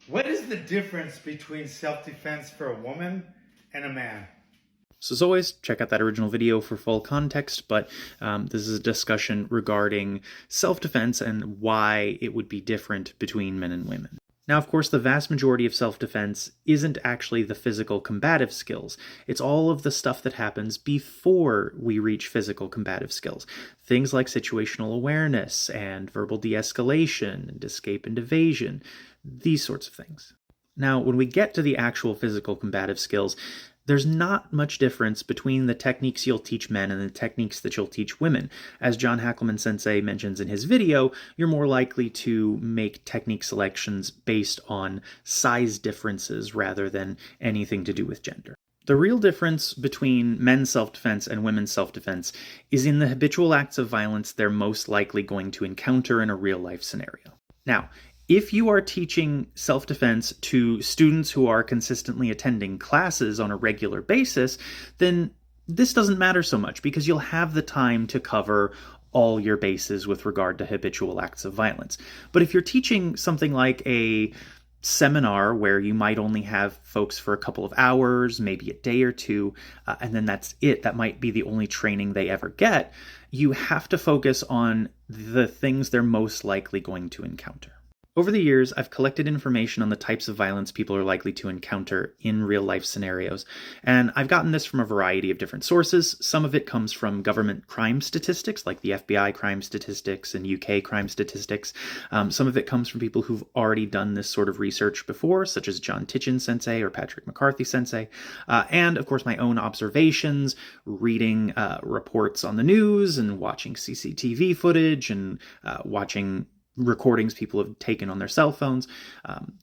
What is the difference between self-defense for a woman and a man? So as always, check out that original video for full context, but this is a discussion regarding self-defense and why it would be different between men and women. Now, of course, the vast majority of self-defense isn't actually the physical combative skills. It's all of the stuff that happens before we reach physical combative skills. Things like situational awareness and verbal de-escalation and escape and evasion, these sorts of things. Now, when we get to the actual physical combative skills, there's not much difference between the techniques you'll teach men and the techniques that you'll teach women. As John Hackleman Sensei mentions in his video, you're more likely to make technique selections based on size differences rather than anything to do with gender. The real difference between men's self-defense and women's self-defense is in the habitual acts of violence they're most likely going to encounter in a real-life scenario. Now, if you are teaching self-defense to students who are consistently attending classes on a regular basis, then this doesn't matter so much because you'll have the time to cover all your bases with regard to habitual acts of violence. But if you're teaching something like a seminar where you might only have folks for a couple of hours, maybe a day or two, and then that's it, that might be the only training they ever get, you have to focus on the things they're most likely going to encounter. Over the years, I've collected information on the types of violence people are likely to encounter in real-life scenarios, and I've gotten this from a variety of different sources. Some of it comes from government crime statistics, like the FBI crime statistics and UK crime statistics. Some of it comes from people who've already done this sort of research before, such as John Titchin Sensei or Patrick McCarthy Sensei, and of course my own observations, reading reports on the news and watching CCTV footage and watching recordings people have taken on their cell phones,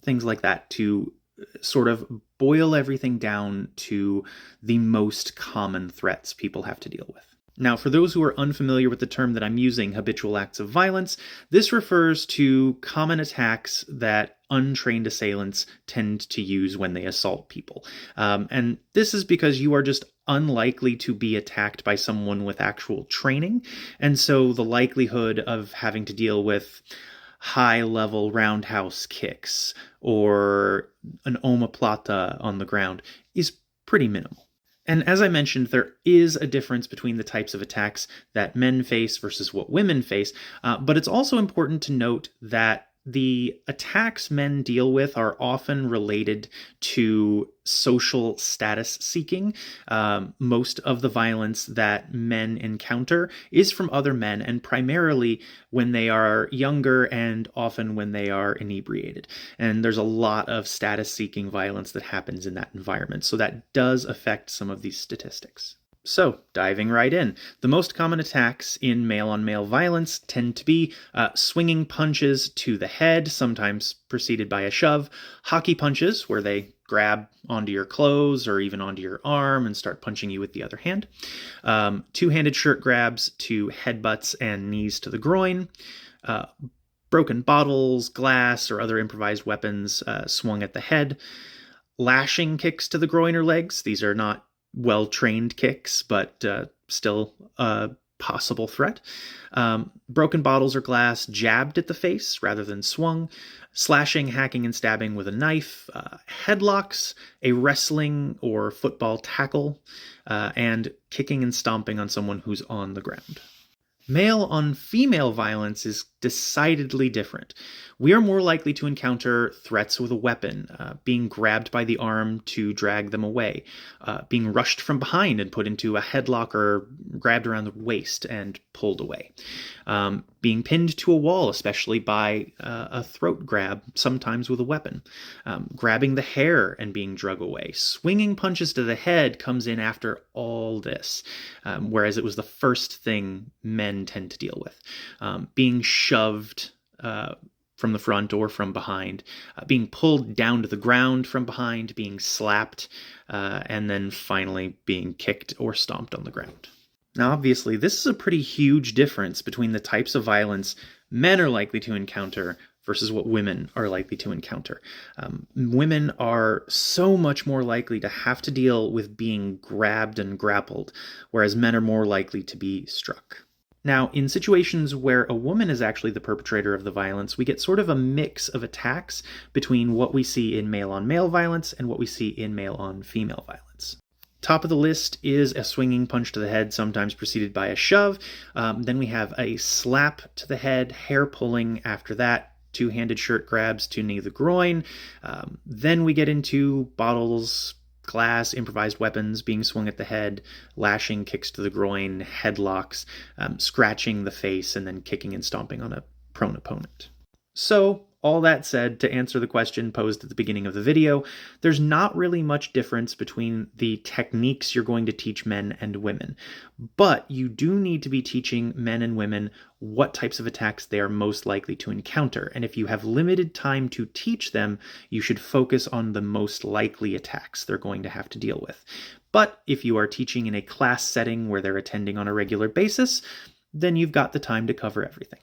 things like that, to sort of boil everything down to the most common threats people have to deal with. Now, for those who are unfamiliar with the term that I'm using, habitual acts of violence, this refers to common attacks that untrained assailants tend to use when they assault people. And this is because you are just unlikely to be attacked by someone with actual training. And so the likelihood of having to deal with high-level roundhouse kicks or an omoplata on the ground is pretty minimal. And as I mentioned, there is a difference between the types of attacks that men face versus what women face, but it's also important to note that the attacks men deal with are often related to social status seeking. Most of the violence that men encounter is from other men, and primarily when they are younger and often when they are inebriated. And there's a lot of status seeking violence that happens in that environment, so that does affect some of these statistics. So, diving right in, the most common attacks in male-on-male violence tend to be swinging punches to the head, sometimes preceded by a shove, hockey punches, where they grab onto your clothes or even onto your arm and start punching you with the other hand, two-handed shirt grabs to headbutts and knees to the groin, broken bottles, glass, or other improvised weapons swung at the head, lashing kicks to the groin or legs. These are not well-trained kicks, but still a possible threat. Broken bottles or glass jabbed at the face rather than swung. Slashing, hacking, and stabbing with a knife. Headlocks, a wrestling or football tackle, and kicking and stomping on someone who's on the ground. Male-on-female violence is decidedly different. We are more likely to encounter threats with a weapon, being grabbed by the arm to drag them away, being rushed from behind and put into a headlock or grabbed around the waist and pulled away, being pinned to a wall, especially by a throat grab, sometimes with a weapon, grabbing the hair and being drug away. Swinging punches to the head comes in after all this, whereas it was the first thing men tend to deal with. Being shoved from the front or from behind, being pulled down to the ground from behind, being slapped, and then finally being kicked or stomped on the ground. Now, obviously, this is a pretty huge difference between the types of violence men are likely to encounter versus what women are likely to encounter. Women are so much more likely to have to deal with being grabbed and grappled, whereas men are more likely to be struck. Now, in situations where a woman is actually the perpetrator of the violence, we get sort of a mix of attacks between what we see in male-on-male violence and what we see in male-on-female violence. Top of the list is a swinging punch to the head, sometimes preceded by a shove. Then we have a slap to the head, hair pulling after that, two-handed shirt grabs to knee the groin. Then we get into bottles, glass, improvised weapons being swung at the head, lashing kicks to the groin, headlocks, scratching the face, and then kicking and stomping on a prone opponent. So, all that said, to answer the question posed at the beginning of the video, there's not really much difference between the techniques you're going to teach men and women, but you do need to be teaching men and women what types of attacks they are most likely to encounter, and if you have limited time to teach them, you should focus on the most likely attacks they're going to have to deal with. But if you are teaching in a class setting where they're attending on a regular basis, then you've got the time to cover everything.